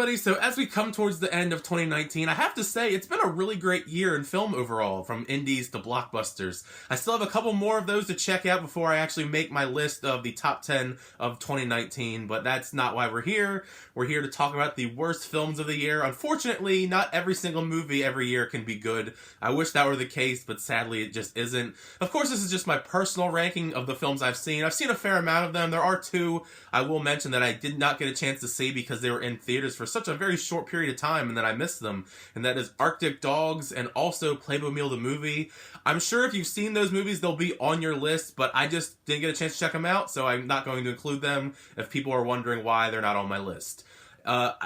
everybody. So as we come towards the end of 2019, I have to say it's been a really great year in film overall, from indies to blockbusters. I still have a couple more of those to check out before I actually make my list of the top 10 of 2019, but that's not why we're here. We're here to talk about the worst films of the year. Unfortunately, not every single movie every year can be good. I wish that were the case, but sadly it just isn't. Of course, this is just my personal ranking of the films I've seen. I've seen a fair amount of them. There are two I will mention that I did not get a chance to see because they were in theaters for such a very short period of time and then I missed them. And that is Arctic Dogs and also Playmobil the movie. I'm sure if you've seen those movies, they'll be on your list, but I just didn't get a chance to check them out, so I'm not going to include them if people are wondering why they're not on my list.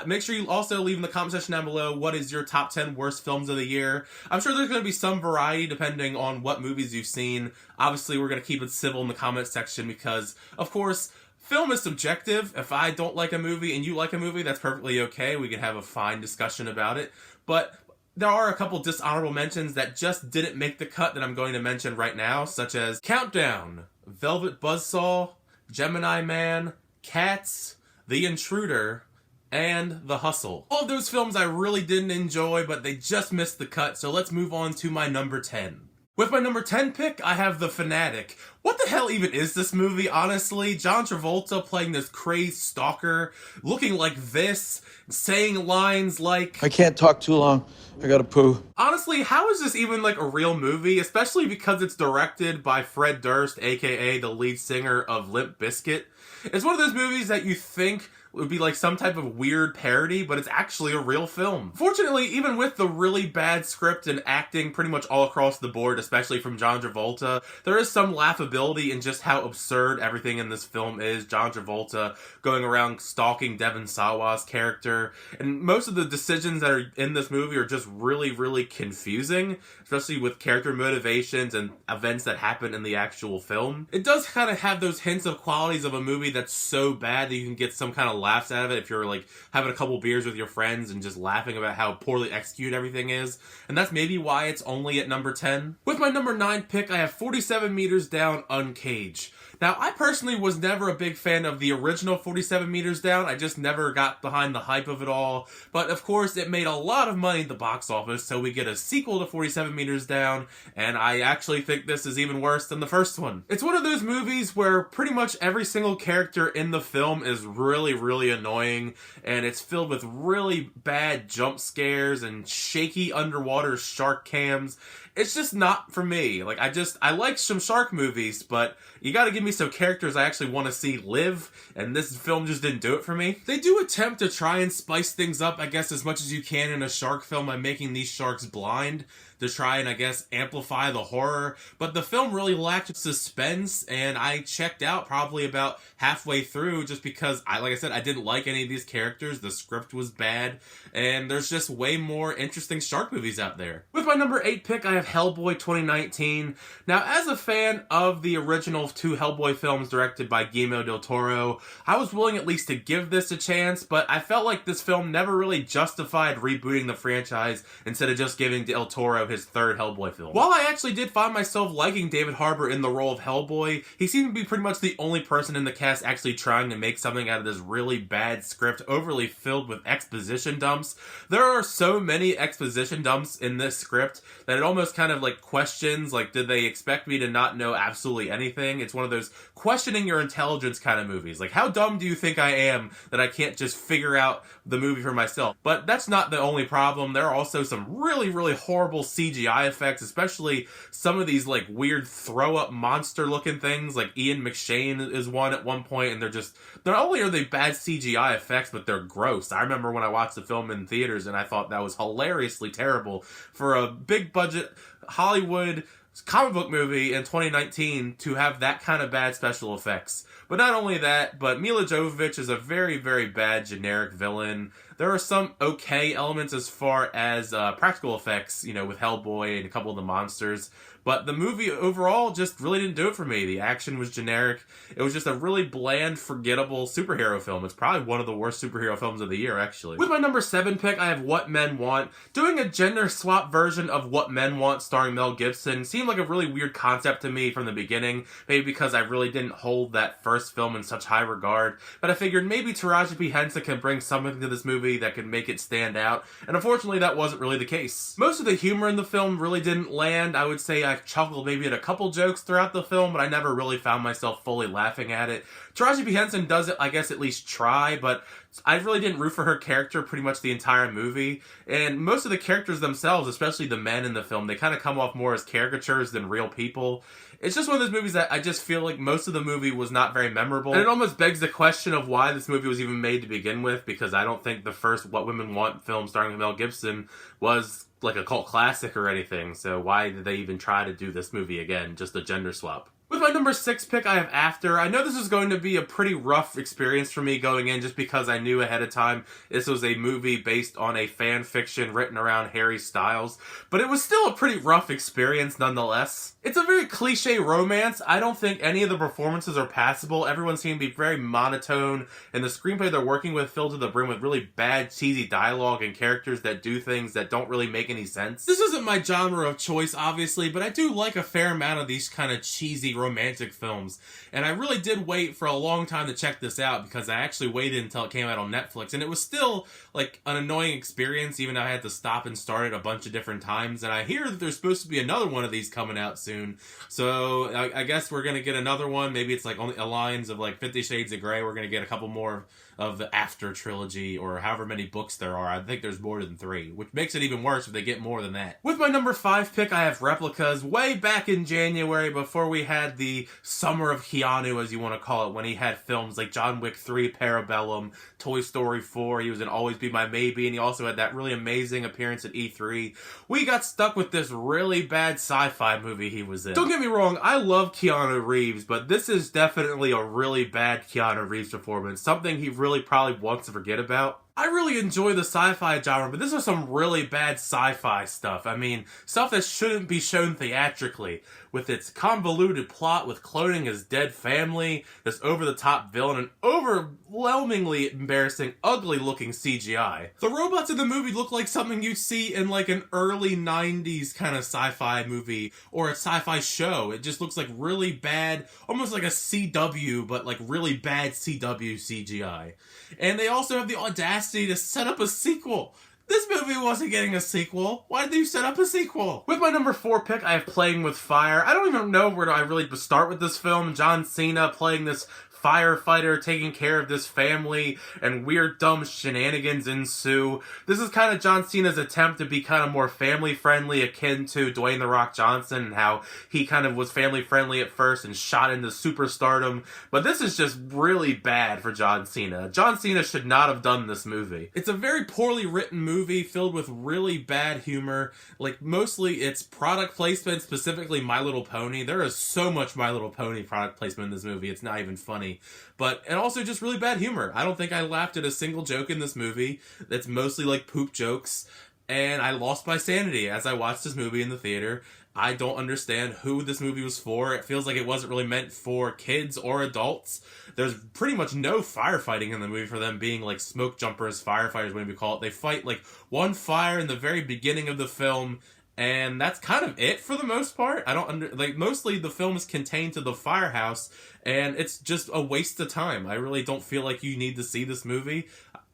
Make sure you also leave in the comment section down below what is your top 10 worst films of the year. I'm sure there's going to be some variety depending on what movies you've seen. Obviously, we're going to keep it civil in the comment section because, of course, film is subjective. If I don't like a movie and you like a movie, that's perfectly okay. We can have a fine discussion about it. But there are a couple dishonorable mentions that just didn't make the cut that I'm going to mention right now, such as Countdown, Velvet Buzzsaw, Gemini Man, Cats, The Intruder, and The Hustle. All of those films I really didn't enjoy, but they just missed the cut, so let's move on to my number 10. With my number 10 pick, I have The Fanatic. What the hell even is this movie, honestly? John Travolta playing this crazed stalker, looking like this, saying lines like, I can't talk too long. I gotta poo. Honestly, how is this even like a real movie? Especially because it's directed by Fred Durst, aka the lead singer of Limp Bizkit. It's one of those movies that you think would be like some type of weird parody, but it's actually a real film. Fortunately, even with the really bad script and acting pretty much all across the board, especially from John Travolta, there is some laughability in just how absurd everything in this film is. John Travolta going around stalking Devon Sawa's character, and most of the decisions that are in this movie are just really, really confusing, especially with character motivations and events that happen in the actual film. It does kind of have those hints of qualities of a movie that's so bad that you can get some kind of laughs out of it if you're like having a couple beers with your friends and just laughing about how poorly executed everything is. And that's maybe why it's only at number 10. With my number 9 pick, I have 47 Meters Down, Uncage. Now, I personally was never a big fan of the original 47 Meters Down. I just never got behind the hype of it all. But of course, it made a lot of money at the box office, so we get a sequel to 47 Meters Down, and I actually think this is even worse than the first one. It's one of those movies where pretty much every single character in the film is really, really annoying, and it's filled with really bad jump scares and shaky underwater shark cams. It's just not for me. Like, I like some shark movies, but you gotta give me some characters I actually want to see live, and this film just didn't do it for me. They do attempt to try and spice things up, I guess, as much as you can in a shark film by making these sharks blind to try and, I guess, amplify the horror, but the film really lacked suspense, and I checked out probably about halfway through just because, like I said, I didn't like any of these characters, the script was bad, and there's just way more interesting shark movies out there. With my number 8 pick, I have Hellboy 2019. Now, as a fan of the original 2 Hellboy films directed by Guillermo del Toro, I was willing at least to give this a chance, but I felt like this film never really justified rebooting the franchise instead of just giving del Toro his 3rd Hellboy film. While I actually did find myself liking David Harbour in the role of Hellboy, he seemed to be pretty much the only person in the cast actually trying to make something out of this really bad script, overly filled with exposition dumps. There are so many exposition dumps in this script that it almost kind of like questions, like, did they expect me to not know absolutely anything? It's one of those questioning your intelligence kind of movies. Like, how dumb do you think I am that I can't just figure out the movie for myself? But that's not the only problem. There are also some really, really horrible CGI effects, especially some of these like weird throw-up monster looking things. Like Ian McShane is one at one point, and not only are they bad CGI effects, but they're gross. I remember when I watched the film in theaters and I thought that was hilariously terrible for a big budget Hollywood comic book movie in 2019 to have that kind of bad special effects. But not only that, but Mila Jovovich is a very, very bad generic villain. There are some okay elements as far as practical effects, with Hellboy and a couple of the monsters. But the movie overall just really didn't do it for me. The action was generic. It was just a really bland, forgettable superhero film. It's probably one of the worst superhero films of the year, actually. With my number 7 pick, I have What Men Want. Doing a gender swap version of What Men Want starring Mel Gibson seemed like a really weird concept to me from the beginning. Maybe because I really didn't hold that first film in such high regard. But I figured maybe Taraji P. Henson can bring something to this movie that could make it stand out. And unfortunately, that wasn't really the case. Most of the humor in the film really didn't land. I would say I chuckled maybe at a couple jokes throughout the film, but I never really found myself fully laughing at it. Taraji P. Henson does it, I guess, at least try, but I really didn't root for her character pretty much the entire movie. And most of the characters themselves, especially the men in the film, they kind of come off more as caricatures than real people. It's just one of those movies that I just feel like most of the movie was not very memorable. And it almost begs the question of why this movie was even made to begin with, because I don't think the first What Women Want film starring Mel Gibson was like a cult classic or anything. So why did they even try to do this movie again? Just a gender swap. With my number 6 pick, I have After. I know this is going to be a pretty rough experience for me going in just because I knew ahead of time this was a movie based on a fan fiction written around Harry Styles, but it was still a pretty rough experience nonetheless. It's a very cliche romance. I don't think any of the performances are passable. Everyone seemed to be very monotone, and the screenplay they're working with filled to the brim with really bad, cheesy dialogue and characters that do things that don't really make any sense. This isn't my genre of choice, obviously, but I do like a fair amount of these kind of cheesy romantic films, and I really did wait for a long time to check this out because I actually waited until it came out on Netflix, and it was still like an annoying experience, even though I had to stop and start it a bunch of different times. And I hear that there's supposed to be another one of these coming out soon, so I guess we're gonna get another one. Maybe it's like on the lines of like 50 Shades of Grey. We're gonna get a couple more of the After trilogy, or however many books there are. I think there's more than 3, which makes it even worse if they get more than that. With my number 5 pick, I have Replicas. Way back in January, before we had the summer of Keanu, as you want to call it, when he had films like John Wick 3, Parabellum, Toy Story 4, he was in Always Be My Maybe, and he also had that really amazing appearance at E3. We got stuck with this really bad sci-fi movie he was in. Don't get me wrong, I love Keanu Reeves, but this is definitely a really bad Keanu Reeves performance, something he really probably wants to forget about. I really enjoy the sci-fi genre, but this is some really bad sci-fi stuff. I mean, stuff that shouldn't be shown theatrically, with its convoluted plot with cloning his dead family, this over-the-top villain, and overwhelmingly embarrassing, ugly-looking CGI. The robots in the movie look like something you'd see in like an early 90s kind of sci-fi movie, or a sci-fi show. It just looks like really bad, almost like a CW, but like really bad CW CGI. And they also have the audacity to set up a sequel. This movie wasn't getting a sequel. Why did you set up a sequel? With my number 4 pick, I have Playing with Fire. I don't even know where do I really start with this film. John Cena playing this firefighter taking care of this family, and weird dumb shenanigans ensue. This is kind of John Cena's attempt to be kind of more family friendly, akin to Dwayne The Rock Johnson, and how he kind of was family friendly at first and shot into superstardom. But this is just really bad for John Cena. John Cena should not have done this movie. It's a very poorly written movie filled with really bad humor. Like, mostly it's product placement, specifically My Little Pony. There is so much My Little Pony product placement in this movie, it's not even funny. And also just really bad humor. I don't think I laughed at a single joke in this movie. That's mostly like poop jokes. And I lost my sanity as I watched this movie in the theater. I don't understand who this movie was for. It feels like it wasn't really meant for kids or adults. There's pretty much no firefighting in the movie for them being like smoke jumpers, firefighters, whatever you call it. They fight like one fire in the very beginning of the film, and that's kind of it for the most part. Mostly the film is contained to the firehouse, and it's just a waste of time. I really don't feel like you need to see this movie.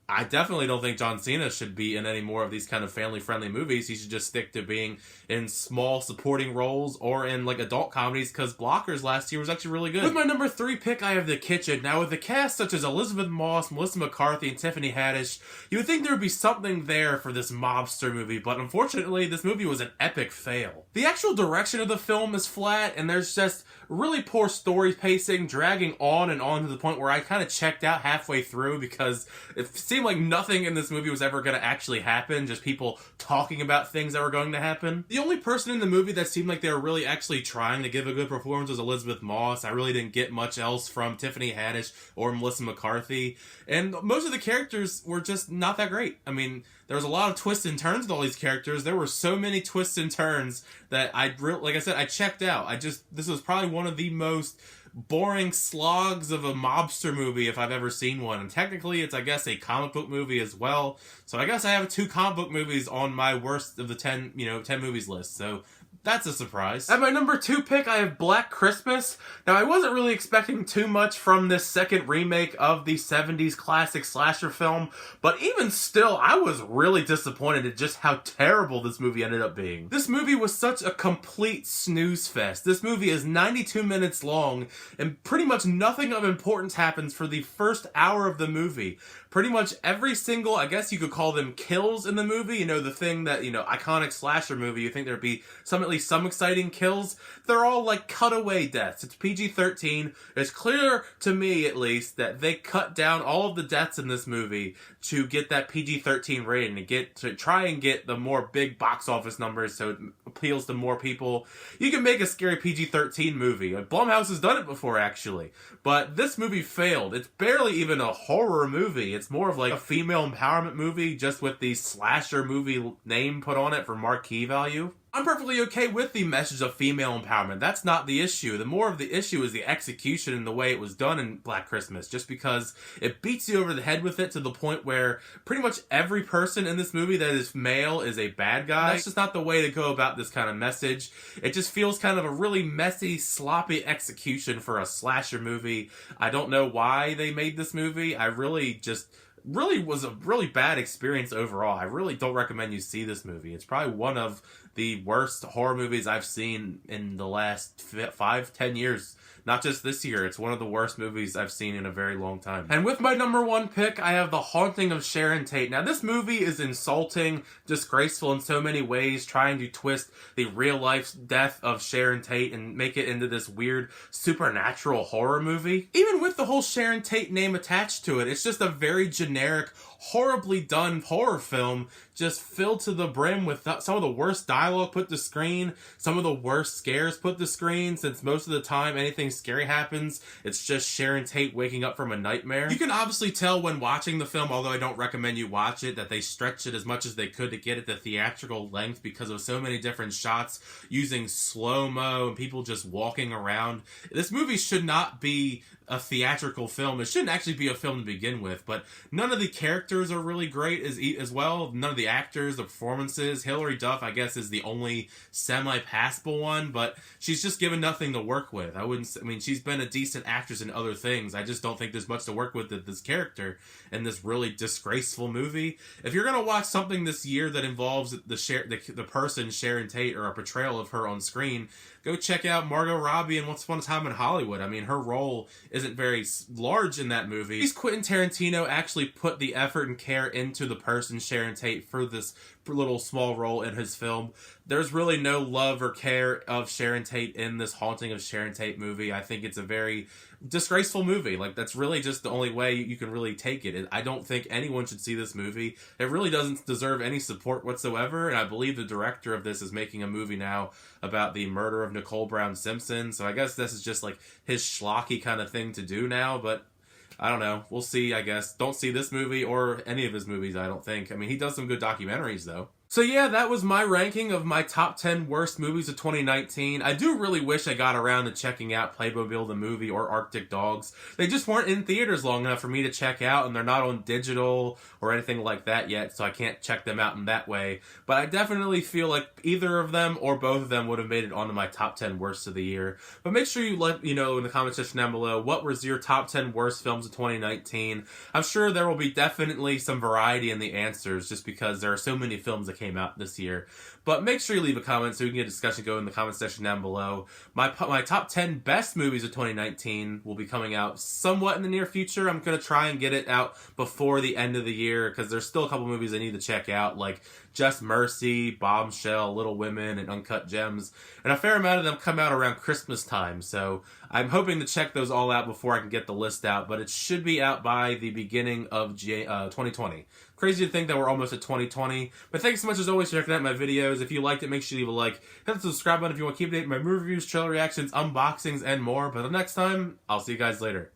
I definitely don't think John Cena should be in any more of these kind of family-friendly movies. He should just stick to being in small supporting roles or in like adult comedies, because Blockers last year was actually really good. With my number 3 pick, I have The Kitchen. Now, with a cast such as Elizabeth Moss, Melissa McCarthy, and Tiffany Haddish, you would think there would be something there for this mobster movie, but unfortunately, this movie was an epic fail. The actual direction of the film is flat, and there's just really poor story pacing, dragging on and on to the point where I kind of checked out halfway through, because it seemed like nothing in this movie was ever going to actually happen, just people talking about things that were going to happen. The only person in the movie that seemed like they were really actually trying to give a good performance was Elizabeth Moss. I really didn't get much else from Tiffany Haddish or Melissa McCarthy, and most of the characters were just not that great. I mean, there was a lot of twists and turns with all these characters. There were so many twists and turns that like I said, I checked out. This was probably one of the most boring slogs of a mobster movie if I've ever seen one. And technically it's, I guess, a comic book movie as well. So I guess I have 2 comic book movies on my worst of the 10 movies list. So that's a surprise. At my number 2 pick, I have Black Christmas. Now, I wasn't really expecting too much from this second remake of the 70s classic slasher film, but even still, I was really disappointed at just how terrible this movie ended up being. This movie was such a complete snooze fest. This movie is 92 minutes long, and pretty much nothing of importance happens for the first hour of the movie. Pretty much every single, I guess you could call them kills in the movie, the thing that, iconic slasher movie, you think there'd be at least some exciting kills, they're all like cutaway deaths. It's PG-13. It's clear to me, at least, that they cut down all of the deaths in this movie to get that PG-13 rating, to try and get the more big box office numbers so it appeals to more people. You can make a scary PG-13 movie. Blumhouse has done it before, actually. But this movie failed. It's barely even a horror movie. It's more of like a female empowerment movie, just with the slasher movie name put on it for marquee value. I'm perfectly okay with the message of female empowerment. That's not the issue. The more of the issue is the execution and the way it was done in Black Christmas, just because it beats you over the head with it to the point where pretty much every person in this movie that is male is a bad guy. That's just not the way to go about this kind of message. It just feels kind of a really messy, sloppy execution for a slasher movie. I don't know why they made this movie. I really was a really bad experience overall. I really don't recommend you see this movie. It's probably one of the worst horror movies I've seen in the last 5-10 years. Not just this year, it's one of the worst movies I've seen in a very long time. And with my number 1 pick, I have The Haunting of Sharon Tate. Now, this movie is insulting, disgraceful in so many ways, trying to twist the real-life death of Sharon Tate and make it into this weird supernatural horror movie. Even with the whole Sharon Tate name attached to it, it's just a very generic, horribly done horror film, just filled to the brim with some of the worst dialogue put to screen, some of the worst scares put to screen, since most of the time anything scary happens, it's just Sharon Tate waking up from a nightmare. You can obviously tell when watching the film, although I don't recommend you watch it, that they stretched it as much as they could to get it the theatrical length because of so many different shots using slow-mo and people just walking around. This movie should not be a theatrical film. It shouldn't actually be a film to begin with, but none of the characters are really great as well. None of the actors, the performances. Hilary Duff, I guess, is the only semi-passable one, but she's just given nothing to work with. She's been a decent actress in other things. I just don't think there's much to work with this character in this really disgraceful movie. If you're gonna watch something this year that involves the person Sharon Tate, or a portrayal of her on screen, go check out Margot Robbie in Once Upon a Time in Hollywood. I mean, her role isn't very large in that movie. Quentin Tarantino actually put the effort and care into the person Sharon Tate for this little small role in his film. There's really no love or care of Sharon Tate in this Haunting of Sharon Tate movie. I think it's a very disgraceful movie. Like, that's really just the only way you can really take it. I don't think anyone should see this movie. It really doesn't deserve any support whatsoever, and I believe the director of this is making a movie now about the murder of Nicole Brown Simpson, so I guess this is just like his schlocky kind of thing to do now, but I don't know. We'll see, I guess. Don't see this movie or any of his movies, I don't think. I mean, he does some good documentaries, though. So yeah, that was my ranking of my top 10 worst movies of 2019. I do really wish I got around to checking out Playmobil the movie or Arctic Dogs. They just weren't in theaters long enough for me to check out, and they're not on digital or anything like that yet, so I can't check them out in that way. But I definitely feel like either of them or both of them would have made it onto my top 10 worst of the year. But make sure you let me know in the comment section down below, what was your top 10 worst films of 2019? I'm sure there will be definitely some variety in the answers, just because there are so many films that came out this year. But make sure you leave a comment so we can get a discussion going in the comment section down below. My top 10 best movies of 2019 will be coming out somewhat in the near future. I'm going to try and get it out before the end of the year because there's still a couple movies I need to check out, like Just Mercy, Bombshell, Little Women, and Uncut Gems. And a fair amount of them come out around Christmas time, so I'm hoping to check those all out before I can get the list out, but it should be out by the beginning of 2020. Crazy to think that we're almost at 2020, but thanks so much as always for checking out my videos. If you liked it, make sure you leave a like, hit the subscribe button if you want to keep updated with my movie reviews, trailer reactions, unboxings, and more. But until next time, I'll see you guys later.